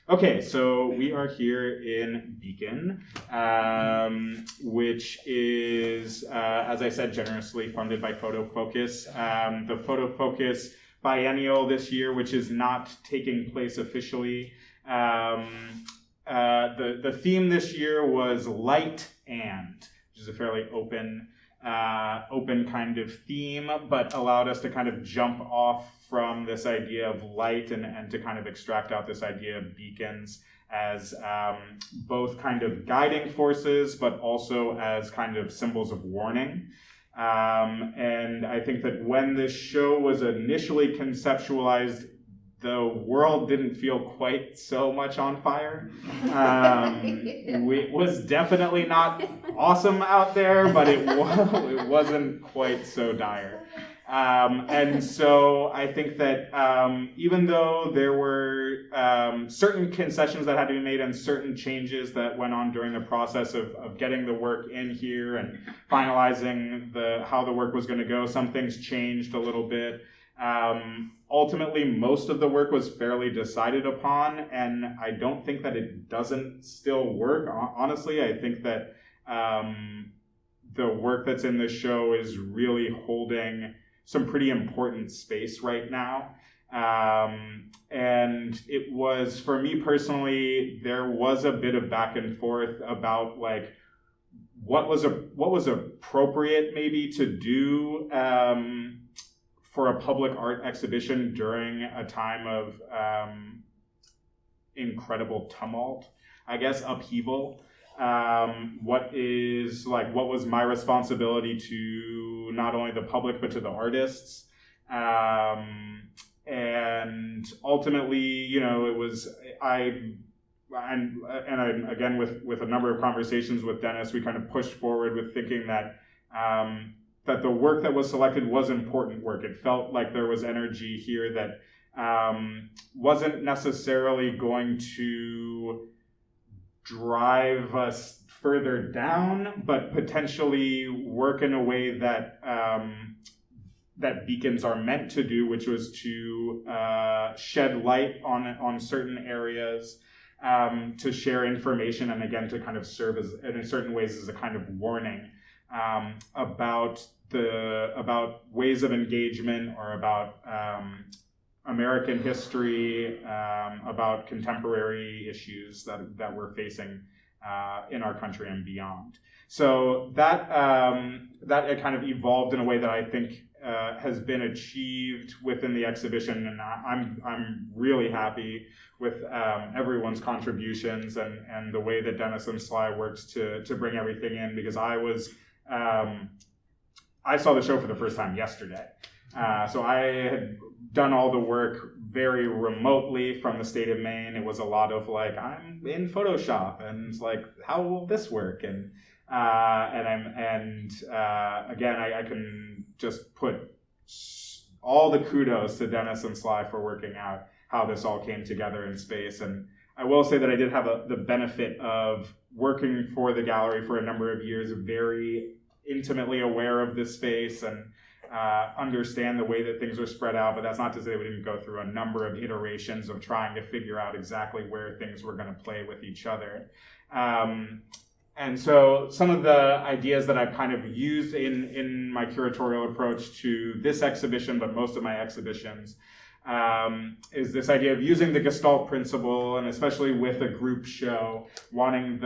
Okay, so we are here in Beacon, which is, as I said, generously funded by FotoFocus. The FotoFocus biennial this year, which is not taking place officially. The theme this year was light and, which is a fairly open kind of theme, but allowed us to kind of jump off from this idea of light and to kind of extract out this idea of beacons as both kind of guiding forces, but also as kind of symbols of warning. And I think that when this show was initially conceptualized, the world didn't feel quite so much on fire. It was definitely not awesome out there, but it wasn't quite so dire. And so I think that even though there were certain concessions that had to be made and certain changes that went on during the process of getting the work in here and finalizing how the work was going to go, some things changed a little bit. Ultimately, most of the work was fairly decided upon, and I don't think that it doesn't still work. Honestly, I think that the work that's in this show is really holding some pretty important space right now. And it was, for me personally, there was a bit of back and forth about like what was appropriate maybe to do for a public art exhibition during a time of incredible tumult, I guess, upheaval. What was my responsibility to not only the public but to the artists, and ultimately, it was again with a number of conversations with Dennis, we kind of pushed forward with thinking that that the work that was selected was important work. It felt like there was energy here that wasn't necessarily going to drive us further down, but potentially work in a way that that beacons are meant to do, which was to shed light on certain areas, to share information, and again to kind of serve as, in certain ways, as a kind of warning about ways of engagement or about American history, about contemporary issues that we're facing in our country and beyond. So that it kind of evolved in a way that I think has been achieved within the exhibition, and I'm really happy with everyone's contributions and the way that Dennis and Sly works to bring everything in, because I saw the show for the first time yesterday. So I had done all the work very remotely from the state of Maine. It was a lot of like, I'm in Photoshop and it's like, how will this work? And again, I can just put all the kudos to Dennis and Sly for working out how this all came together in space. And I will say that I did have the benefit of working for the gallery for a number of years, very intimately aware of this space and understand the way that things are spread out, but that's not to say we didn't go through a number of iterations of trying to figure out exactly where things were going to play with each other. And so some of the ideas that I've kind of used in my curatorial approach to this exhibition, but most of my exhibitions, is this idea of using the Gestalt principle, and especially with a group show, wanting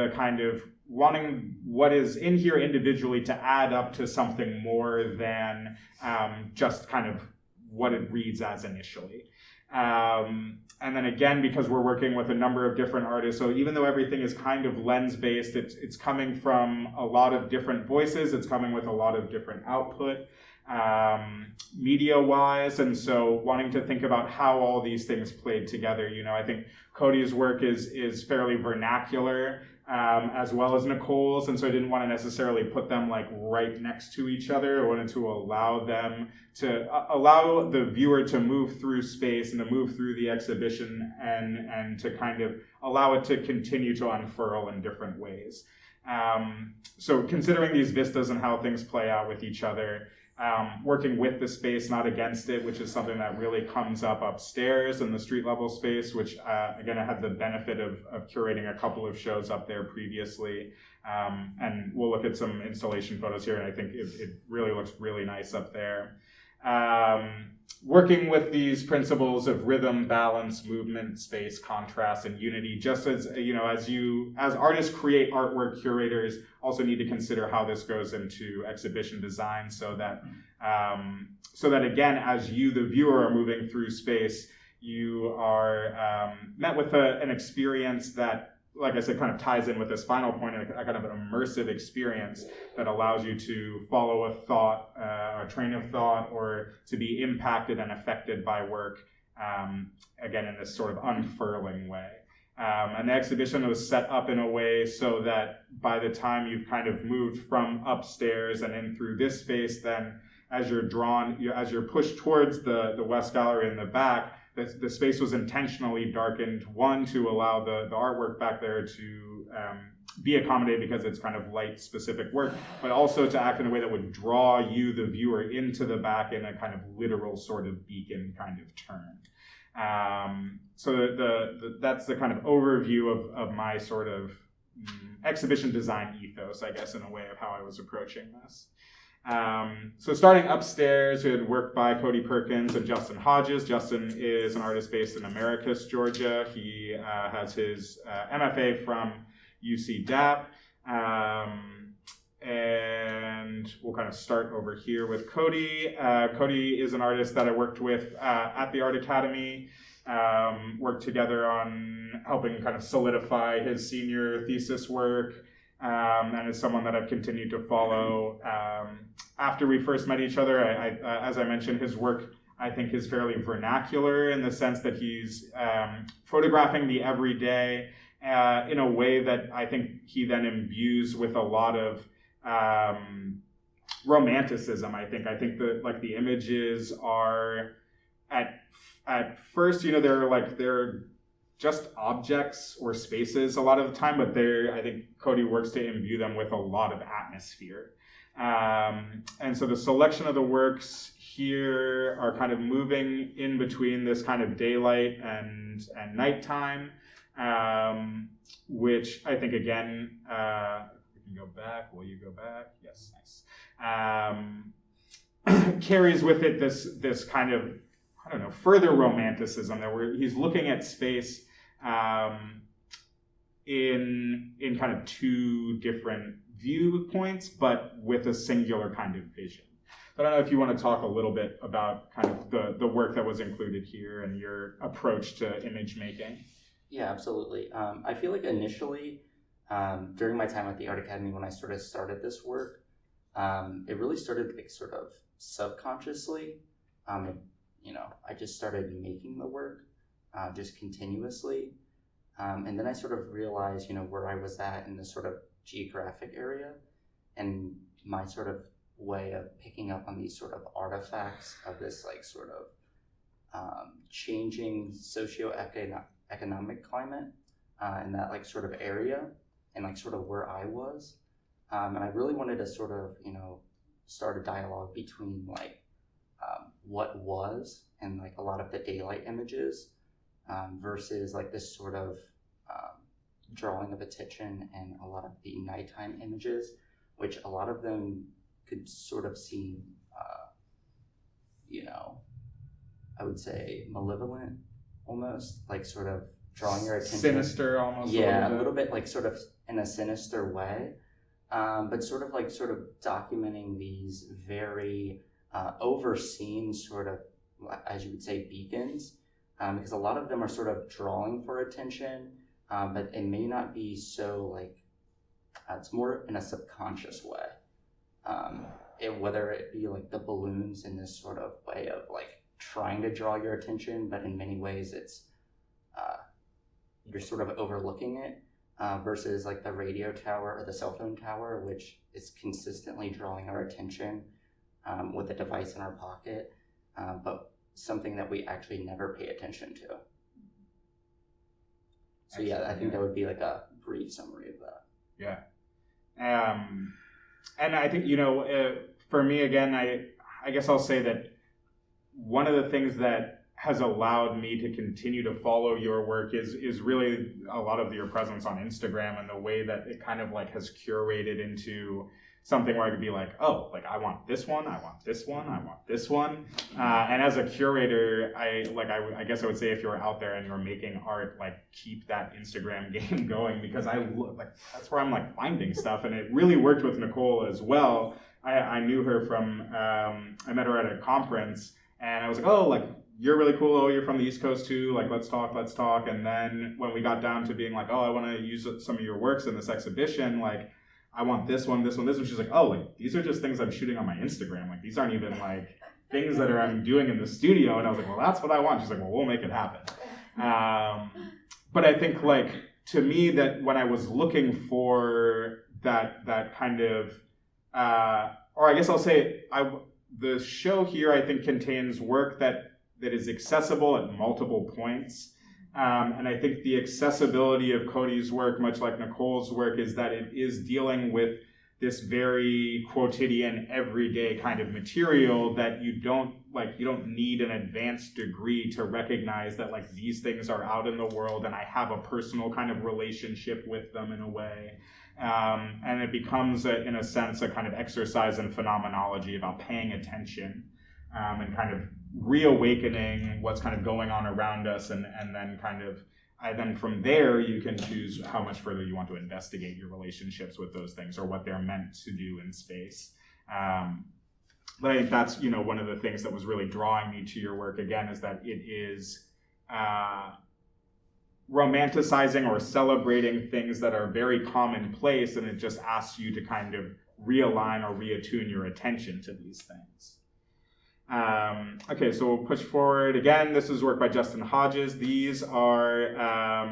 what is in here individually to add up to something more than just kind of what it reads as initially. And then again, because we're working with a number of different artists, so even though everything is kind of lens-based, it's coming from a lot of different voices, it's coming with a lot of different output, media-wise, and so wanting to think about how all these things played together. I think Cody's work is fairly vernacular, as well as Nicole's, and so I didn't want to necessarily put them like right next to each other. I wanted to allow the viewer to move through space and to move through the exhibition and to kind of allow it to continue to unfurl in different ways. So considering these vistas and how things play out with each other, working with the space, not against it, which is something that really comes up upstairs in the street level space, which again, I had the benefit of curating a couple of shows up there previously. And we'll look at some installation photos here, and I think it really looks really nice up there. Working with these principles of rhythm, balance, movement, space, contrast, and unity, just as as artists create artwork, curators also need to consider how this goes into exhibition design, so that again, as you, the viewer, are moving through space, you are met with an experience that, like I said, kind of ties in with this final point, a kind of an immersive experience that allows you to follow a thought, a train of thought, or to be impacted and affected by work, again, in this sort of unfurling way. And the exhibition was set up in a way so that by the time you've kind of moved from upstairs and in through this space, then as you're pushed towards the West Gallery in the back, the space was intentionally darkened, one, to allow the artwork back there to be accommodated because it's kind of light-specific work, but also to act in a way that would draw you, the viewer, into the back in a kind of literal sort of beacon kind of turn. So that's the kind of overview of my sort of exhibition design ethos, I guess, in a way of how I was approaching this. So starting upstairs, we had work by Cody Perkins and Justin Hodges. Justin is an artist based in Americus, Georgia. He has his MFA from UC DAP. And we'll kind of start over here with Cody. Cody is an artist that I worked with at the Art Academy. Worked together on helping kind of solidify his senior thesis work. And is someone that I've continued to follow. After we first met each other, as I mentioned, his work, I think, is fairly vernacular in the sense that he's photographing the everyday in a way that I think he then imbues with a lot of romanticism. I think the images are at first, they're just objects or spaces a lot of the time, but I think Cody works to imbue them with a lot of atmosphere. And so the selection of the works here are kind of moving in between this kind of daylight and nighttime, which I think, again, we can go back. Will you go back? Yes, nice. Carries with it this kind of, I don't know, further romanticism that he's looking at space in kind of two different viewpoints, but with a singular kind of vision. I don't know if you want to talk a little bit about kind of the work that was included here and your approach to image making. Yeah, absolutely. I feel like initially, during my time at the Art Academy, when I sort of started this work, it really started like sort of subconsciously. I just started making the work just continuously. And then I sort of realized, where I was at in this sort of geographic area and my sort of way of picking up on these sort of artifacts of this like sort of changing socio-economic climate in that like sort of area and like sort of where I was. And I really wanted to sort of, start a dialogue between like what was and like a lot of the daylight images versus like this sort of drawing of attention and a lot of the nighttime images, which a lot of them could sort of seem, I would say malevolent almost, like sort of drawing your attention. Sinister almost. Yeah, a little bit like sort of in a sinister way, but sort of documenting these very overseen sort of, as you would say, beacons, because a lot of them are sort of drawing for attention, but it may not be so like, it's more in a subconscious way. Whether it be like the balloons in this sort of way of like trying to draw your attention, but in many ways it's, you're sort of overlooking it, versus like the radio tower or the cell phone tower, which is consistently drawing our attention with a device in our pocket, but something that we actually never pay attention to. So yeah, I think that would be like a brief summary of that. Yeah. And I think, for me, again, I guess I'll say that one of the things that has allowed me to continue to follow your work is really a lot of your presence on Instagram and the way that it kind of like has curated into something where I could be like, oh, like I want this one, I want this one, I want this one. And as a curator, I guess I would say if you're out there and you're making art, like keep that Instagram game going, because that's where I'm like finding stuff. And it really worked with Nicole as well. I knew her from, I met her at a conference and I was like, oh, like, you're really cool. Oh, you're from the East Coast too. Like, let's talk. And then when we got down to being like, oh, I want to use some of your works in this exhibition, like, I want this one. She's like, oh, like, these are just things I'm shooting on my Instagram. Like, these aren't even like things that I'm doing in the studio. And I was like, well, that's what I want. She's like, well, we'll make it happen. But I think like, to me, that when I was looking for that kind of, or I guess I'll say, the show here, I think, contains work that is accessible at multiple points. And I think the accessibility of Cody's work, much like Nicole's work, is that it is dealing with this very quotidian, everyday kind of material that you don't need an advanced degree to recognize that like these things are out in the world and I have a personal kind of relationship with them in a way. And it becomes, in a sense, a kind of exercise in phenomenology about paying attention and kind of reawakening what's kind of going on around us, and then from there you can choose how much further you want to investigate your relationships with those things or what they're meant to do in space. But I think that's one of the things that was really drawing me to your work again, is that it is romanticizing or celebrating things that are very commonplace, and it just asks you to kind of realign or reattune your attention to these things. Okay, so we'll push forward. Again, this is work by Justin Hodges. These are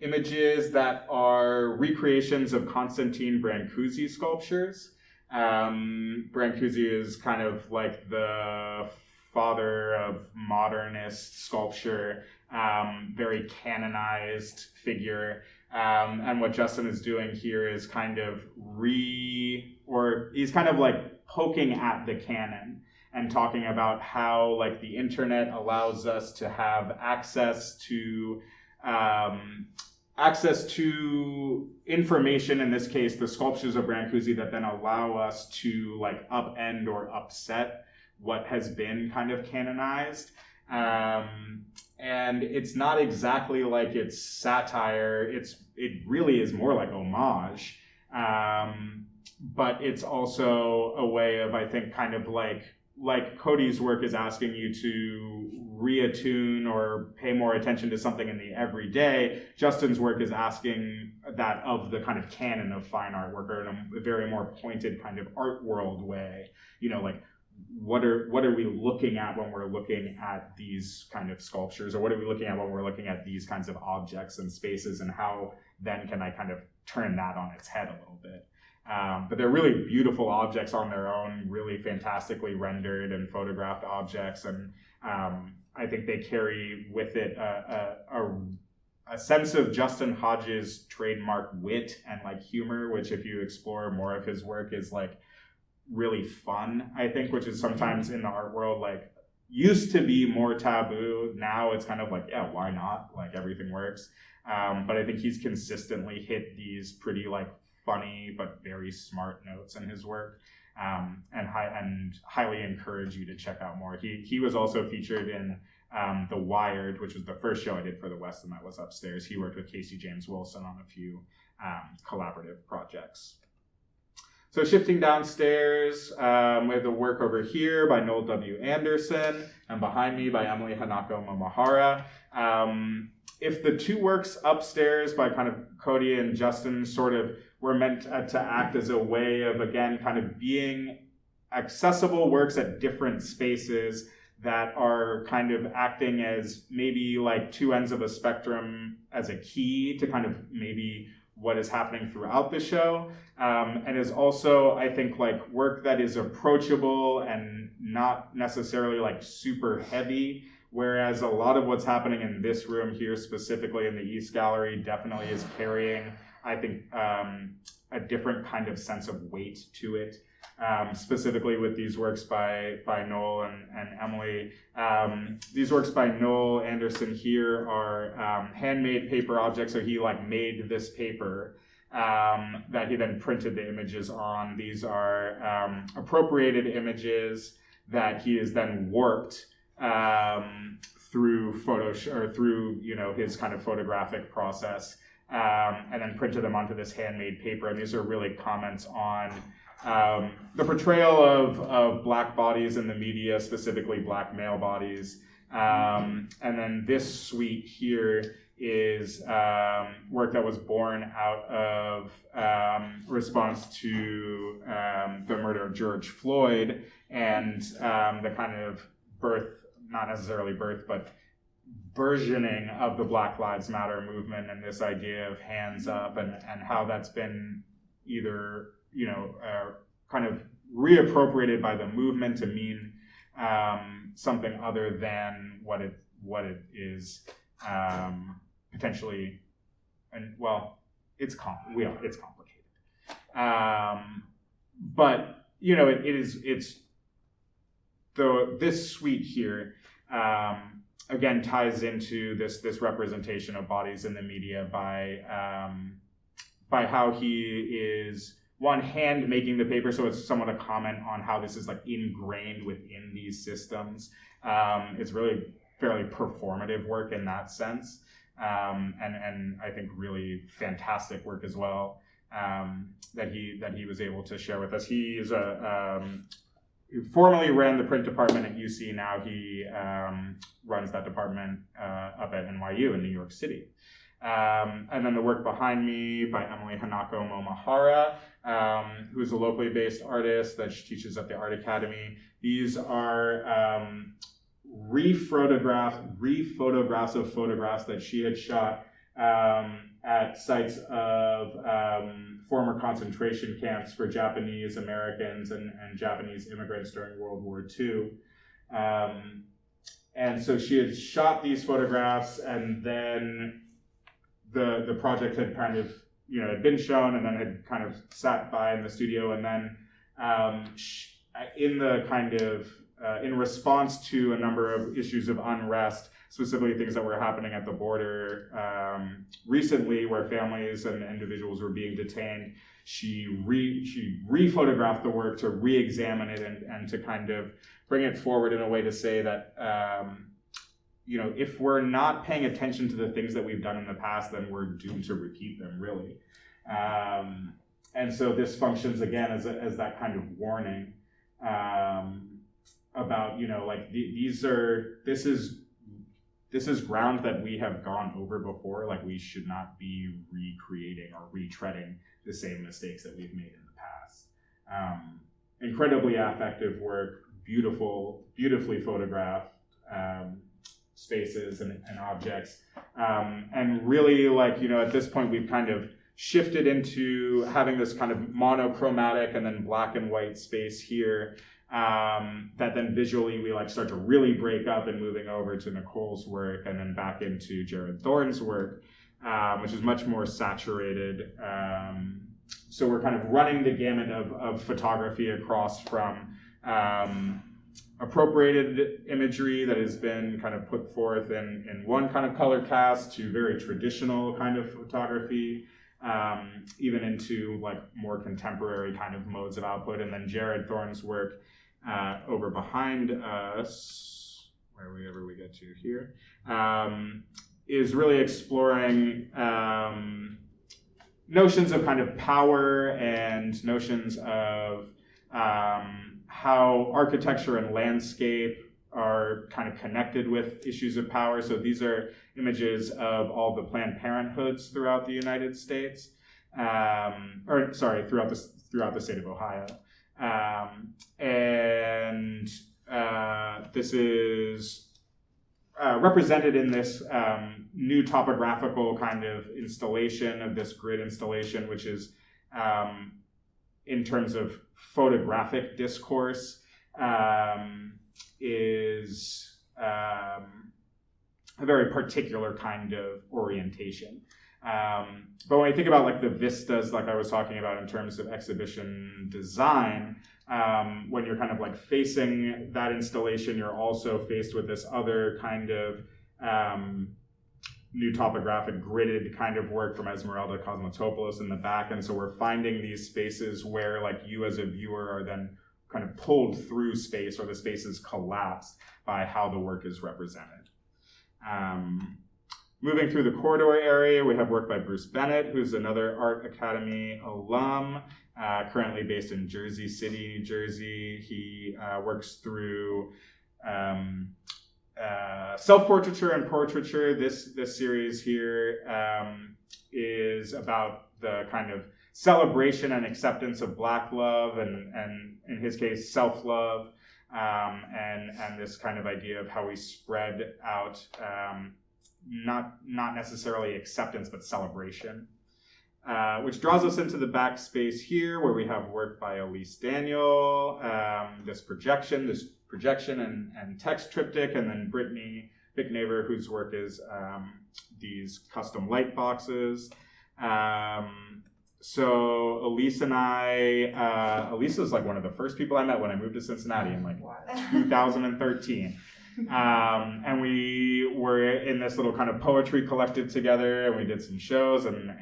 images that are recreations of Constantine Brancusi sculptures. Brancusi is kind of like the father of modernist sculpture, very canonized figure. And what Justin is doing here is kind of he's kind of like poking at the canon and talking about how like the internet allows us to have access to information, in this case the sculptures of Brancusi, that then allow us to like upend or upset what has been kind of canonized. And it's not exactly like it's satire, it really is more like homage, but it's also a way of, I think, kind of like Cody's work is asking you to reattune or pay more attention to something in the everyday. Justin's work is asking that of the kind of canon of fine artwork, or in a very more pointed kind of art world way. Like what are we looking at when we're looking at these kind of sculptures, or what are we looking at when we're looking at these kinds of objects and spaces, and how then can I kind of turn that on its head a little bit. But they're really beautiful objects on their own, really fantastically rendered and photographed objects, and I think they carry with it a sense of Justin Hodges' trademark wit and like humor, which if you explore more of his work is like really fun, I think, which is sometimes in the art world like used to be more taboo. Now it's kind of like, yeah, why not? Like everything works. But I think he's consistently hit these pretty like funny but very smart notes in his work, and highly encourage you to check out more. He was also featured in The Wired, which was the first show I did for the Weston that was upstairs. He worked with Casey James Wilson on a few collaborative projects. So shifting downstairs, we have the work over here by Noel W. Anderson, and behind me by Emily Hanako Momahara. If the two works upstairs by kind of Cody and Justin sort of were meant to act as a way of, again, kind of being accessible works at different spaces that are kind of acting as maybe like two ends of a spectrum as a key to kind of maybe what is happening throughout the show, and is also, I think, like work that is approachable and not necessarily like super heavy, whereas a lot of what's happening in this room here, specifically in the East Gallery, definitely is carrying, I think, a different kind of sense of weight to it. specifically with these works by Noel and Emily. These works by Noel Anderson here are handmade paper objects. So he like made this paper that he then printed the images on. These are appropriated images that he has then warped through through his kind of photographic process, and then printed them onto this handmade paper. And these are really comments on the portrayal of Black bodies in the media, specifically Black male bodies. And then this suite here is work that was born out of response to the murder of George Floyd and the kind of not necessarily birth, but burgeoning of the Black Lives Matter movement and this idea of hands up and how that's been either, kind of reappropriated by the movement to mean something other than what it is potentially, and well, it's complicated. But this suite here again ties into this representation of bodies in the media by how he is hand making the paper, so it's somewhat a comment on how this is like ingrained within these systems. It's really fairly performative work in that sense, and I think really fantastic work as well that he was able to share with us. He is he formerly ran the print department at UC. Now he runs that department up at NYU in New York City. And then the work behind me by Emily Hanako Momahara, who's a locally based artist that she teaches at the Art Academy. These are rephotographs of photographs that she had shot at sites of former concentration camps for Japanese Americans and Japanese immigrants during World War II. And so she had shot these photographs, and then the project had kind of, had been shown and then had kind of sat by in the studio. And then in response to a number of issues of unrest, specifically things that were happening at the border recently where families and individuals were being detained, she re-photographed the work to re-examine it and to kind of bring it forward in a way to say that if we're not paying attention to the things that we've done in the past, then we're doomed to repeat them, really. And so this functions again as that kind of warning about, this is ground that we have gone over before. Like, we should not be recreating or retreading the same mistakes that we've made in the past. Incredibly affective work, beautifully photographed spaces and objects. And really, at this point, we've kind of shifted into having this kind of monochromatic and then black and white space here. That then visually we start to really break up and moving over to Nicole's work and then back into Jared Thorne's work, which is much more saturated. So we're kind of running the gamut of photography across from appropriated imagery that has been kind of put forth in one kind of color cast to very traditional kind of photography, even into more contemporary kind of modes of output. And then Jared Thorne's work over behind us, wherever we get to here, is really exploring notions of kind of power and notions of how architecture and landscape are kind of connected with issues of power. So these are images of all the Planned Parenthoods throughout the United States, throughout the state of Ohio. And this is represented in this new topographical kind of installation of this grid installation, which is in terms of photographic discourse, is a very particular kind of orientation. But when I think about like the vistas, like I was talking about in terms of exhibition design, when you're kind of like facing that installation, you're also faced with this other kind of new topographic gridded kind of work from Esmeralda Cosmatopoulos in the back. And so we're finding these spaces where like you as a viewer are then kind of pulled through space, or the space is collapsed by how the work is represented. Moving through the corridor area, we have work by Bruce Bennett, who's another Art Academy alum, currently based in Jersey City, New Jersey. He works through self-portraiture and portraiture. This series here is about the kind of celebration and acceptance of Black love, and in his case, self-love, and this kind of idea of how we spread out not necessarily acceptance, but celebration. Which draws us into the back space here, where we have work by Elese Daniel, this projection and text triptych, and then Britni Bicknaver, whose work is these custom light boxes. So Elese and Elese was like one of the first people I met when I moved to Cincinnati in like 2013. And we were in this little kind of poetry collective together, and we did some shows, and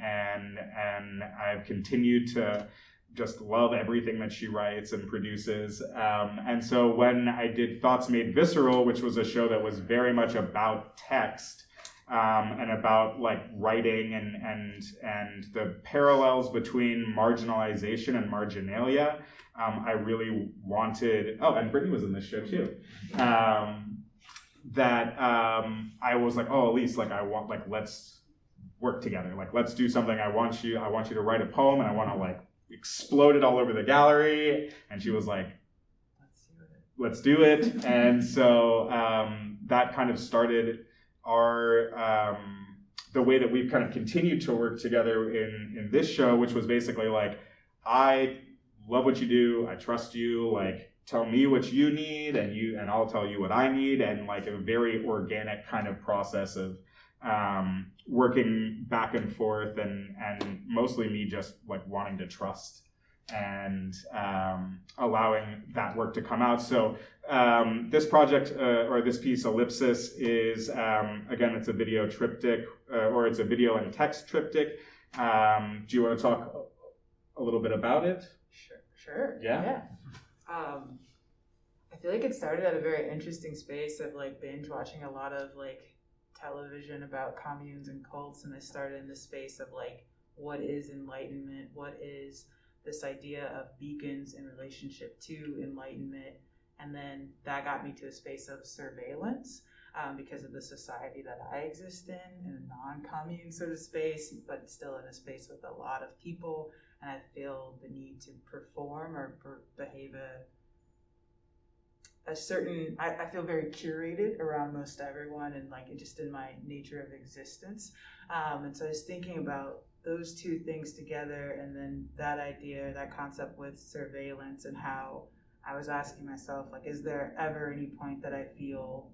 I've continued to just love everything that she writes and produces. And so when I did Thoughts Made Visceral, which was a show that was very much about text, and about like writing and the parallels between marginalization and marginalia, I really wanted, and Britni was in this show too, that I was like, Elese, like I want, like, let's work together, like let's do something. I want you to write a poem, and I want to like explode it all over the gallery. And she was like, let's do it. And so that kind of started our the way that we've kind of continued to work together in this show, which was basically like, I love what you do, I trust you, like tell me what you need, and I'll tell you what I need, and like a very organic kind of process of working back and forth, and mostly me just like wanting to trust and allowing that work to come out. So this project, or this piece, Ellipsis, is, again, it's a video triptych, or it's a video and text triptych. Do you want to talk a little bit about it? Sure. Yeah. I feel like it started at a very interesting space of like binge watching a lot of like television about communes and cults, and I started in the space of like, what is enlightenment? What is this idea of beacons in relationship to enlightenment? And then that got me to a space of surveillance, because of the society that I exist in a non-commune sort of space, but still in a space with a lot of people. And I feel the need to perform or behave a certain, I feel very curated around most everyone, and like just in my nature of existence. And so I was thinking about those two things together, and then that idea, that concept with surveillance, and how I was asking myself, like, is there ever any point that I feel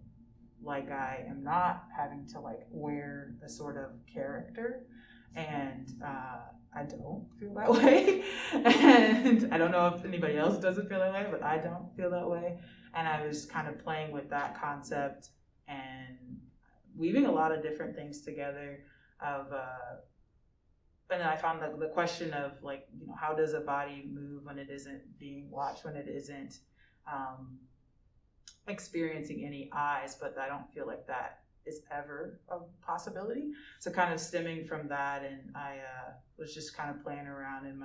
like I am not having to like wear the sort of character? And I don't feel that way. And I don't know if anybody else doesn't feel that way, but I don't feel that way. And I was kind of playing with that concept and weaving a lot of different things together of, and then I found the question of like, you know, how does a body move when it isn't being watched, when it isn't experiencing any eyes, but I don't feel like that is ever a possibility. So kind of stemming from that, and I was just kind of playing around in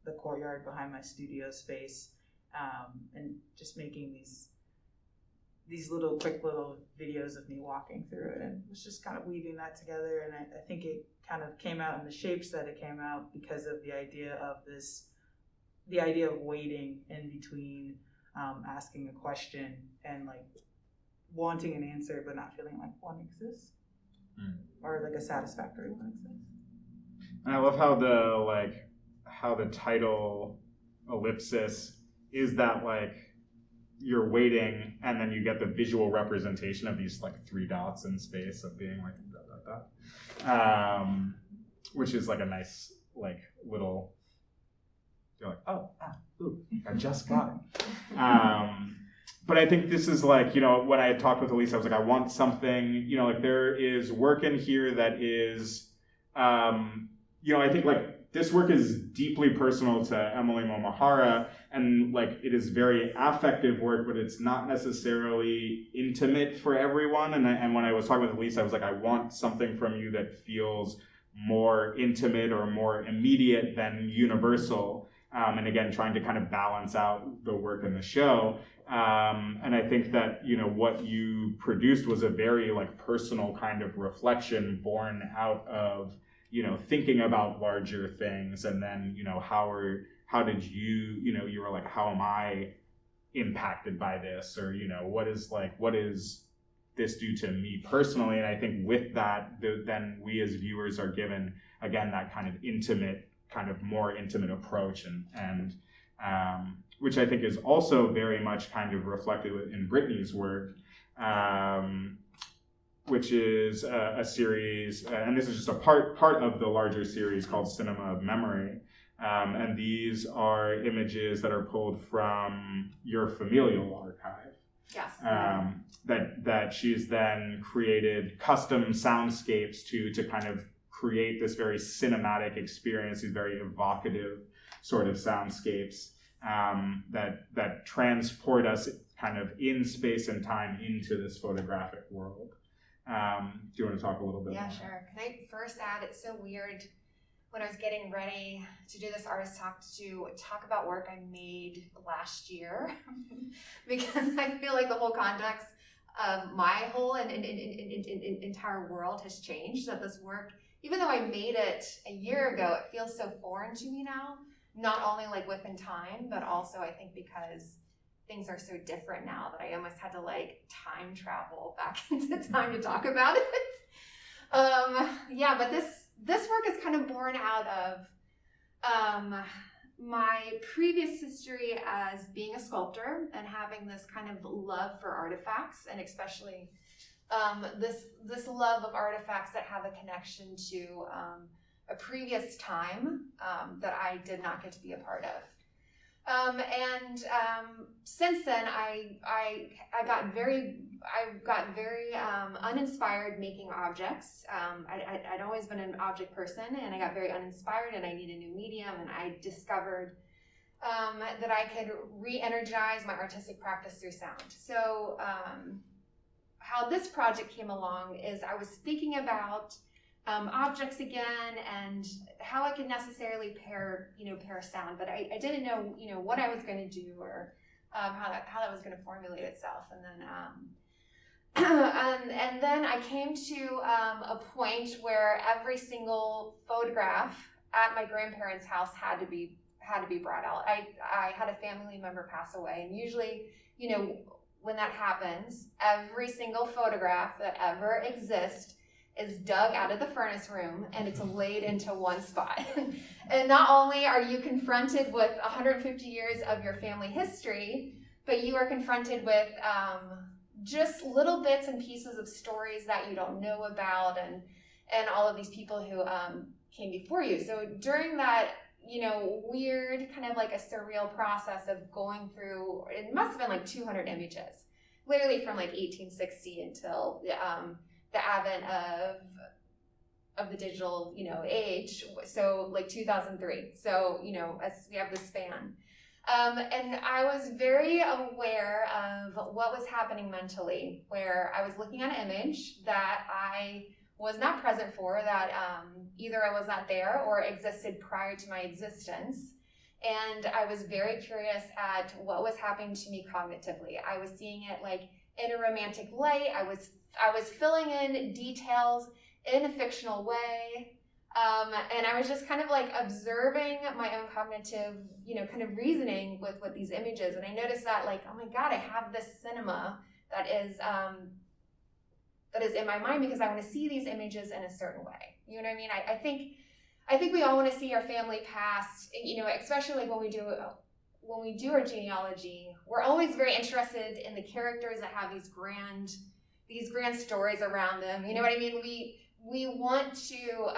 the courtyard behind my studio space, and just making these quick little videos of me walking through it, and was just kind of weaving that together. And I think it kind of came out in the shapes that it came out because of the idea of waiting in between, asking a question and like wanting an answer but not feeling like one exists, or like a satisfactory one exists. And I love how the title Ellipsis is that like you're waiting, and then you get the visual representation of these like three dots in space of being like dot, dot, dot. which is like a nice like little. You're like, oh, ooh, I just got it. But I think this is like, you know, when I had talked with Elise, I was like, I want something, you know, like there is work in here that is, you know, I think like this work is deeply personal to Emily Momahara, and like it is very affective work, but it's not necessarily intimate for everyone. And when I was talking with Elise, I was like, I want something from you that feels more intimate or more immediate than universal. And again, trying to kind of balance out the work in the show. And I think that, you know, what you produced was a very like personal kind of reflection born out of, you know, thinking about larger things. And then, you know, how did you, you know, you were like, how am I impacted by this? Or, you know, what is this do to me personally? And I think with that, then we as viewers are given, again, that kind of more intimate approach, and which I think is also very much kind of reflected in Britni's work, which is a series, and this is just a part of the larger series called Cinema of Memory. And these are images that are pulled from your familial archive. Yes. That she's then created custom soundscapes to kind of create this very cinematic experience, these very evocative sort of soundscapes that transport us kind of in space and time into this photographic world. Do you want to talk a little bit? Yeah, more? sure. Can I first add, it's so weird when I was getting ready to do this artist talk to talk about work I made last year because I feel like the whole context of my whole and entire world has changed. That this work, even though I made it a year ago, it feels so foreign to me now. Not only like within time, but also I think because things are so different now that I almost had to like time travel back into time to talk about it. Yeah, but this work is kind of born out of my previous history as being a sculptor and having this kind of love for artifacts, and especially this love of artifacts that have a connection to a previous time that I did not get to be a part of. Since then, I got very uninspired making objects. I'd always been an object person, and I got very uninspired, and I needed a new medium, and I discovered that I could re-energize my artistic practice through sound. So how this project came along is I was thinking about objects again and how I could necessarily pair sound, but I didn't know, what I was going to do or how that was going to formulate itself. And then and then I came to a point where every single photograph at my grandparents' house had to be brought out. I had a family member pass away, and usually, when that happens, every single photograph that ever exists is dug out of the furnace room and it's laid into one spot. And not only are you confronted with 150 years of your family history, but you are confronted with just little bits and pieces of stories that you don't know about, and all of these people who came before you. So during that, weird kind of like a surreal process of going through, it must have been like 200 images, literally from like 1860 until the advent of the digital, age. So like 2003. So, as we have this span. And I was very aware of what was happening mentally, where I was looking at an image that I was not present for, that either I was not there or existed prior to my existence. And I was very curious at what was happening to me cognitively. I was seeing it like in a romantic light. I was filling in details in a fictional way. And I was just kind of like observing my own cognitive, kind of reasoning with these images. And I noticed that like, oh my God, I have this cinema that is in my mind because I want to see these images in a certain way. You know what I mean? I think we all want to see our family past, especially like when we do our genealogy, we're always very interested in the characters that have these grand stories around them. You know what I mean? we want to,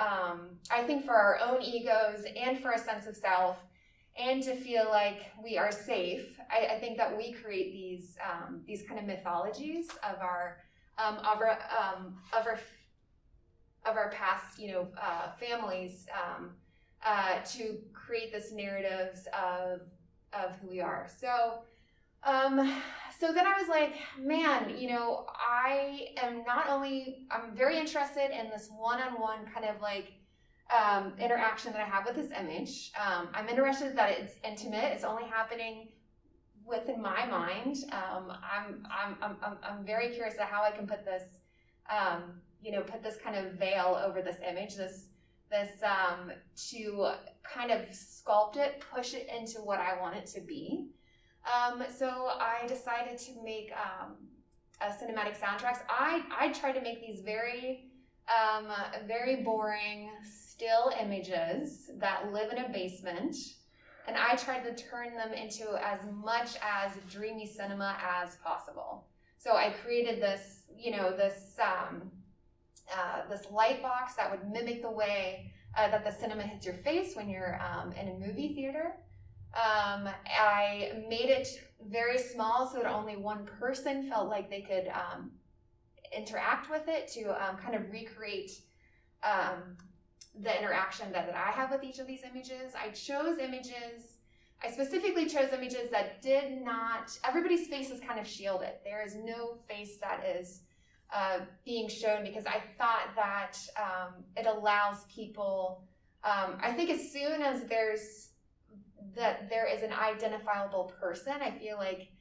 I think for our own egos and for a sense of self, and to feel like we are safe, I think that we create these kind of mythologies of our past, families, to create this narratives of who we are. So then I was like, man, I'm very interested in this one-on-one kind of like interaction that I have with this image. I'm interested that it's intimate. It's only happening within my mind. I'm very curious about how I can put this, put this kind of veil over this image, this to kind of sculpt it, push it into what I want it to be. So I decided to make cinematic soundtracks. I tried to make these very boring still images that live in a basement, and I tried to turn them into as much as dreamy cinema as possible. So I created this, this light box that would mimic the way that the cinema hits your face when you're in a movie theater. I made it very small so that only one person felt like they could interact with it, to kind of recreate the interaction that I have with each of these images. I specifically chose images that did not, everybody's face is kind of shielded. There is no face that is being shown, because I thought that it allows people, I think as soon as there is an identifiable person, I feel like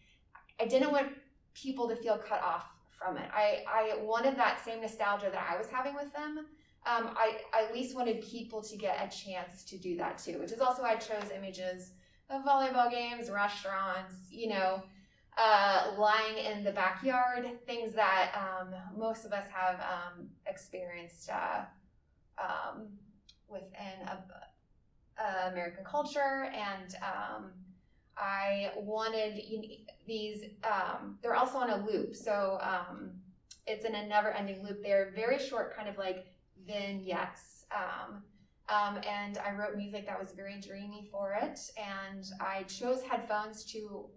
I didn't want people to feel cut off from it. I wanted that same nostalgia that I was having with them. I at least wanted people to get a chance to do that too, which is also why I chose images of volleyball games, restaurants, lying in the backyard, things that most of us have experienced within American culture. And I wanted these, they're also on a loop, so it's in a never-ending loop. They're very short, kind of like vignettes, and I wrote music that was very dreamy for it, and I chose headphones to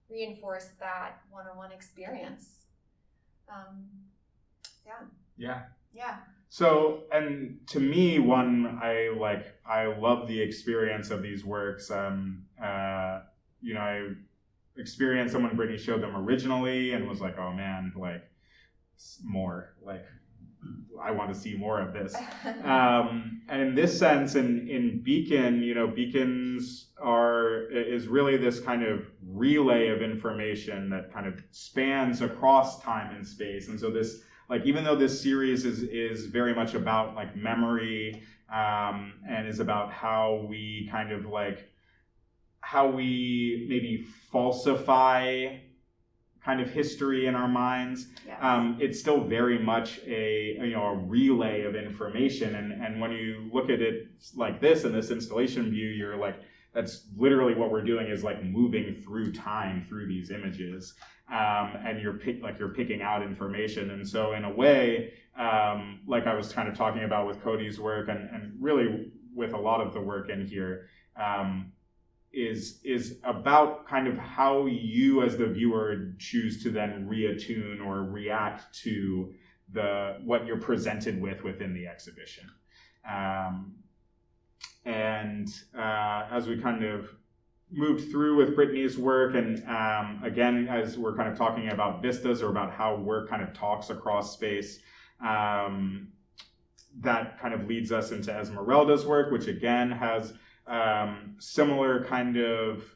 reinforce that one-on-one experience. Yeah. So, and to me, I love the experience of these works. I experienced them when Britni showed them originally and was like, oh man, like, more, like, I want to see more of this. And in this sense, in Beacon, beacons is really this kind of relay of information that kind of spans across time and space. And so this, like, even though this series is very much about like memory, and is about how we kind of like, how we maybe falsify kind of history in our minds, Yes. It's still very much a relay of information. And when you look at it like this, in this installation view, you're like, that's literally what we're doing, is like moving through time through these images. And you're picking out information. And so in a way, like I was kind of talking about with Cody's work, and really with a lot of the work in here, is about kind of how you as the viewer choose to then reattune or react to what you're presented with within the exhibition. And as we kind of moved through with Britni's work, and again, as we're kind of talking about vistas, or about how work kind of talks across space, that kind of leads us into Esmeralda's work, which again has similar kind of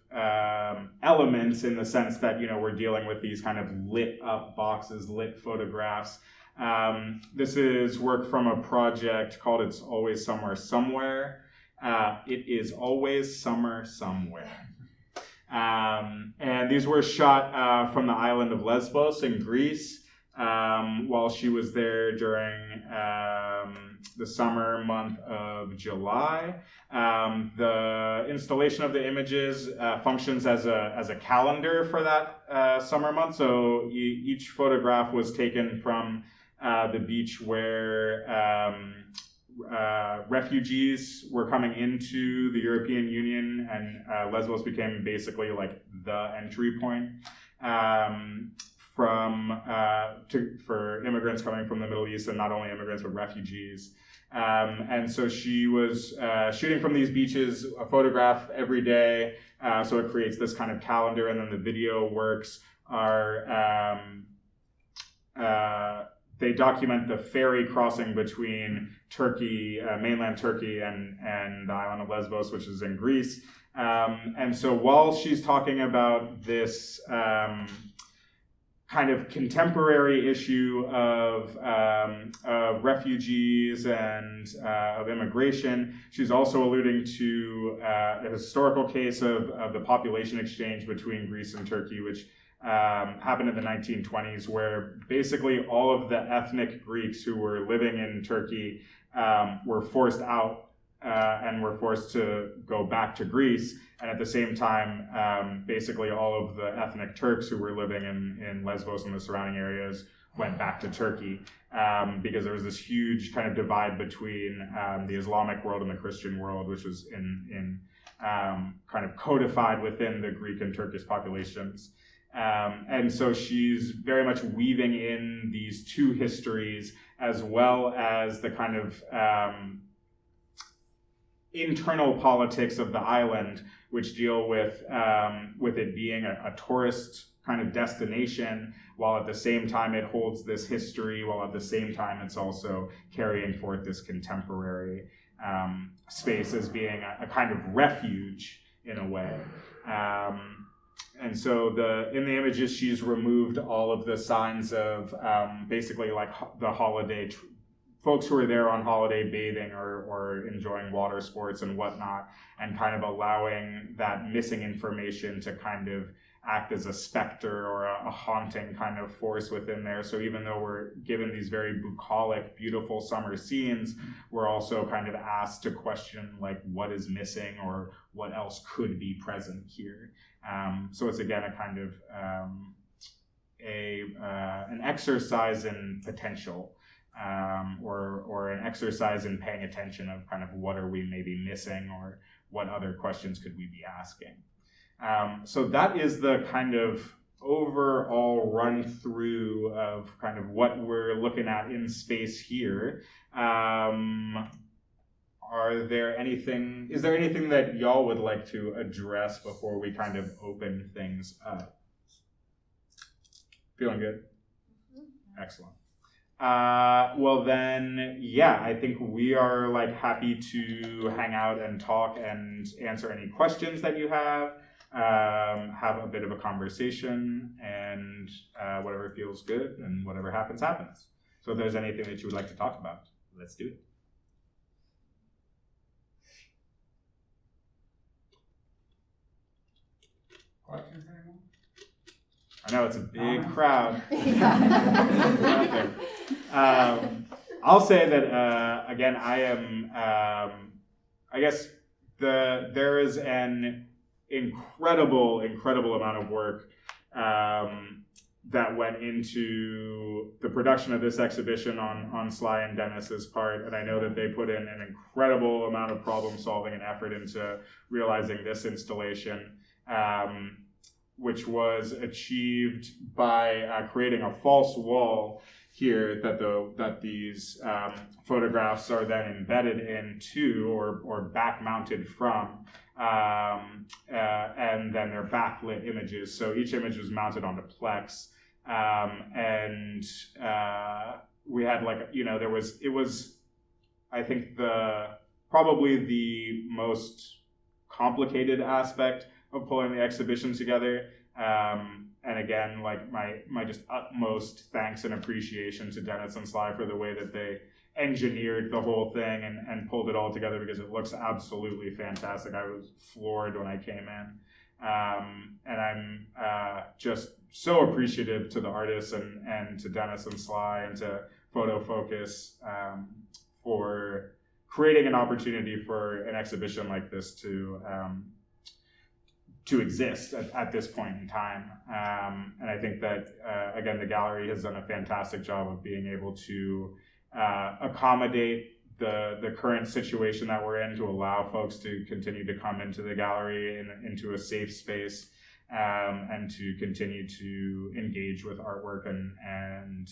elements, in the sense that, we're dealing with these kind of lit up boxes, lit photographs. This is work from a project called It's Always Somewhere Somewhere. It is always summer somewhere. And these were shot from the island of Lesbos in Greece, while she was there during the summer month of July. The installation of the images functions as a calendar for that summer month. So each photograph was taken from the beach where refugees were coming into the European Union, and Lesbos became basically like the entry point for immigrants coming from the Middle East, and not only immigrants but refugees. And so she was shooting from these beaches, a photograph every day. So it creates this kind of calendar, and then the video works are they document the ferry crossing between Turkey, mainland Turkey, and the island of Lesbos, which is in Greece. And so while she's talking about this kind of contemporary issue of refugees and of immigration, she's also alluding to a historical case of the population exchange between Greece and Turkey, which happened in the 1920s, where basically all of the ethnic Greeks who were living in Turkey were forced out and were forced to go back to Greece. And at the same time, basically all of the ethnic Turks who were living in Lesbos and the surrounding areas went back to Turkey because there was this huge kind of divide between the Islamic world and the Christian world, which was in kind of codified within the Greek and Turkish populations. And so she's very much weaving in these two histories, as well as the kind of internal politics of the island, which deal with it being a tourist kind of destination, while at the same time it holds this history, while at the same time it's also carrying forth this contemporary space as being a kind of refuge in a way. And so in the images, she's removed all of the signs of basically like the holiday, folks who are there on holiday bathing or enjoying water sports and whatnot, and kind of allowing that missing information to kind of act as a specter or a haunting kind of force within there. So even though we're given these very bucolic, beautiful summer scenes, we're also kind of asked to question like what is missing or what else could be present here. So it's again a kind of an exercise in potential, or an exercise in paying attention of kind of what are we maybe missing, or what other questions could we be asking. So that is the kind of overall run through of kind of what we're looking at in space here. Is there anything that y'all would like to address before we kind of open things up? Feeling good? Excellent. Well then, yeah, I think we are like happy to hang out and talk and answer any questions that you have a bit of a conversation, and whatever feels good and whatever happens, happens. So if there's anything that you would like to talk about, let's do it. Questions anymore? I know it's a big crowd. Yeah. I'll say that again, I am. I guess there is an incredible amount of work that went into the production of this exhibition on Sly and Dennis's part, and I know that they put in an incredible amount of problem solving and effort into realizing this installation. Which was achieved by creating a false wall here that these photographs are then embedded into or back mounted from, and then they're backlit images. So each image was mounted onto Plex, and we had it was I think probably the most complicated aspect of pulling the exhibition together, and again, like my just utmost thanks and appreciation to Dennis and Sly for the way that they engineered the whole thing and pulled it all together, because it looks absolutely fantastic. I was floored when I came in, and I'm just so appreciative to the artists and to Dennis and Sly and to FotoFocus for creating an opportunity for an exhibition like this to to exist at this point in time. And I think that, again, the gallery has done a fantastic job of being able to accommodate the current situation that we're in, to allow folks to continue to come into the gallery into a safe space, and to continue to engage with artwork and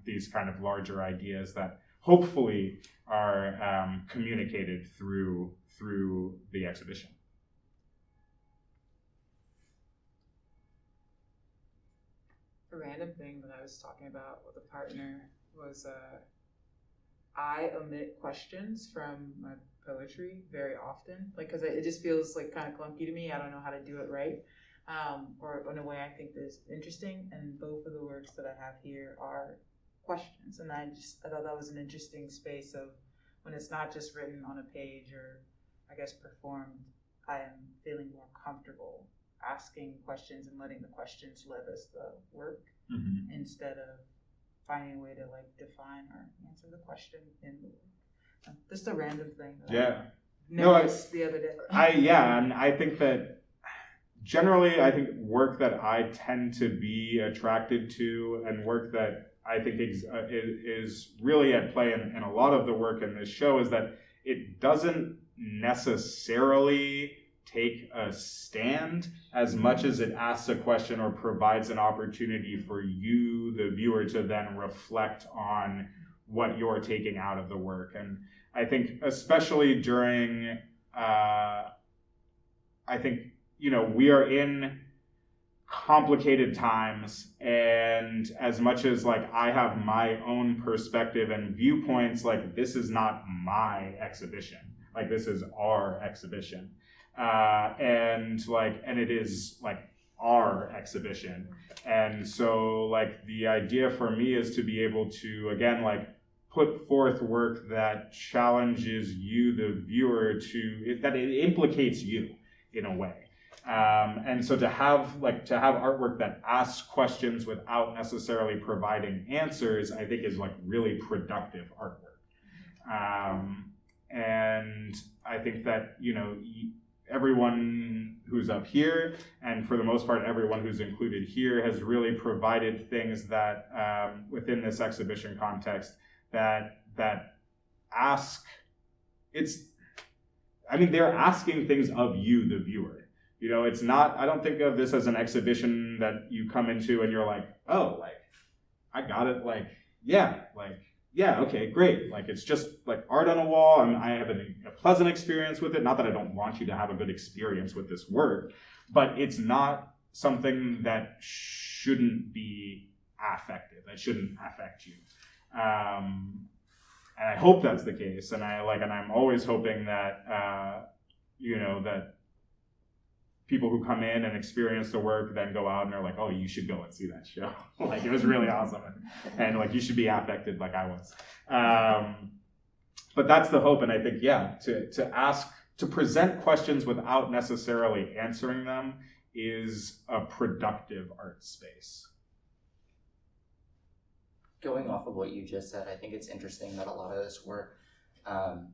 these kind of larger ideas that hopefully are communicated through the exhibition. A random thing that I was talking about with a partner was I omit questions from my poetry very often, like, because it just feels like kind of clunky to me. I don't know how to do it right, or in a way I think is interesting. And both of the works that I have here are questions, and I thought that was an interesting space of when it's not just written on a page or I guess performed. I am feeling more comfortable asking questions and letting the questions live as the work, instead of finding a way to like define or answer the question in the work. Just a random thing that I noticed the other day. And I think that generally, I think work that I tend to be attracted to, and work that I think is really at play in a lot of the work in this show, is that it doesn't necessarily take a stand as much as it asks a question or provides an opportunity for you, the viewer, to then reflect on what you're taking out of the work. And I think especially during, I think, we are in complicated times, and as much as like I have my own perspective and viewpoints, like this is not my exhibition, like this is our exhibition. And it is like our exhibition. And so like the idea for me is to be able to, again, like put forth work that challenges you, the viewer, that it implicates you in a way. And so to have artwork that asks questions without necessarily providing answers, I think is like really productive artwork. And I think that, everyone who's up here, and for the most part, everyone who's included here, has really provided things that, within this exhibition context, that ask, they're asking things of you, the viewer. It's not, I don't think of this as an exhibition that you come into and you're like, oh, like, I got it, yeah, okay, great. Like, it's just like art on a wall, and I have a pleasant experience with it. Not that I don't want you to have a good experience with this work, but it's not something that shouldn't be affective, that shouldn't affect you. And I hope that's the case. And I'm always hoping that, that people who come in and experience the work then go out and they're like, oh, you should go and see that show. Like, it was really awesome. And like, you should be affected like I was. But that's the hope. And I think, to present questions without necessarily answering them is a productive art space. Going off of what you just said, I think it's interesting that a lot of this work, and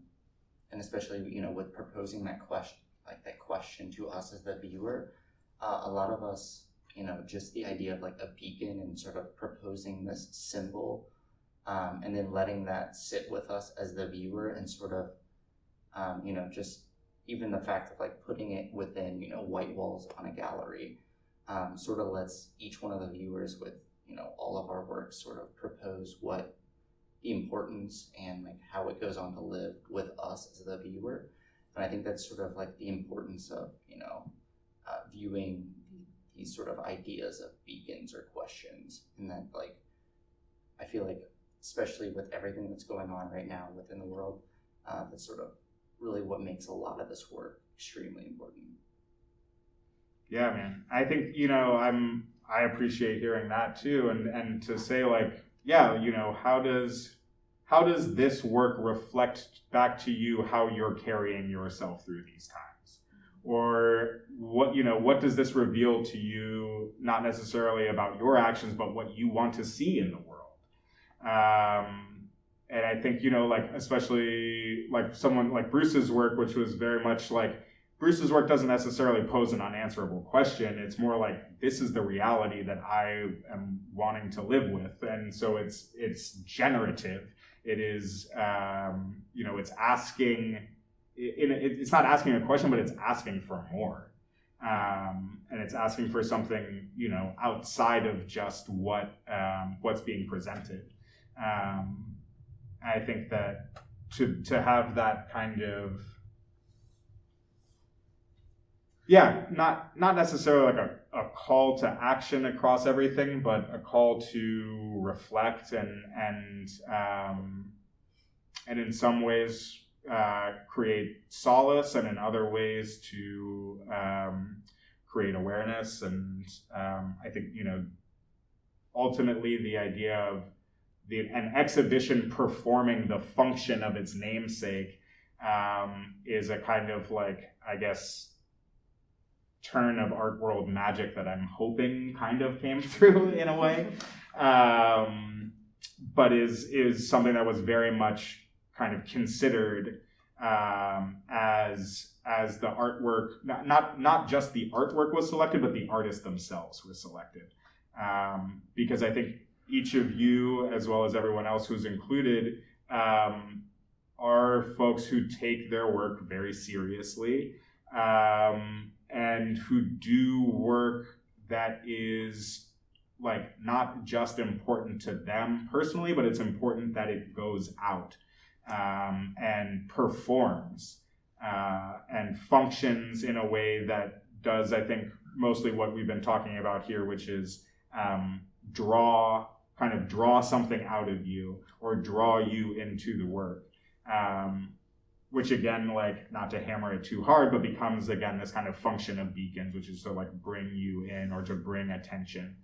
especially, with proposing that question to us as the viewer, a lot of us, just the idea of like a beacon and sort of proposing this symbol, and then letting that sit with us as the viewer, and sort of, just even the fact of like putting it within, white walls on a gallery, sort of lets each one of the viewers with, all of our work sort of propose what the importance and like how it goes on to live with us as the viewer. And I think that's sort of like the importance of, viewing these sort of ideas of beacons or questions. And that, like, I feel like, especially with everything that's going on right now within the world, that's sort of really what makes a lot of this work extremely important. Yeah, man. I think, I appreciate hearing that too. And to say like, how does this work reflect back to you how you're carrying yourself through these times? Or what does this reveal to you, not necessarily about your actions, but what you want to see in the world? And I think, especially like someone like Bruce's work, which was very much like Bruce's work doesn't necessarily pose an unanswerable question. It's more like, this is the reality that I am wanting to live with. And so it's generative. It is, it's asking, it's not asking a question, but it's asking for more. And it's asking for something, outside of just what's being presented. I think that to have that kind of, not necessarily like a call to action across everything, but a call to reflect and in some ways create solace, and in other ways to create awareness. And I think ultimately the idea of an exhibition performing the function of its namesake is a kind of turn of art world magic that I'm hoping kind of came through in a way, but is something that was very much kind of considered as the artwork, not just the artwork was selected, but the artists themselves were selected, because I think each of you, as well as everyone else who's included, are folks who take their work very seriously, and who do work that is not just important to them personally, but it's important that it goes out and performs and functions in a way that does, I think, mostly what we've been talking about here, which is draw something out of you, or draw you into the work. Which again, not to hammer it too hard, but becomes again this kind of function of beacons, which is to bring you in, or to bring attention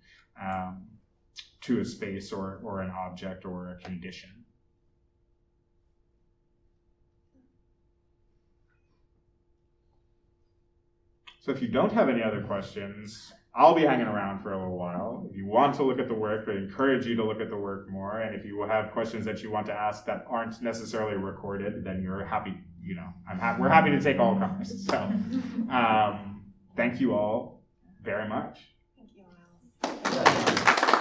to a space or an object or a condition. So if you don't have any other questions, I'll be hanging around for a little while. If you want to look at the work, I encourage you to look at the work more. And if you have questions that you want to ask that aren't necessarily recorded, then you're happy, we're happy to take all comers. So thank you all very much. Thank you, Miles.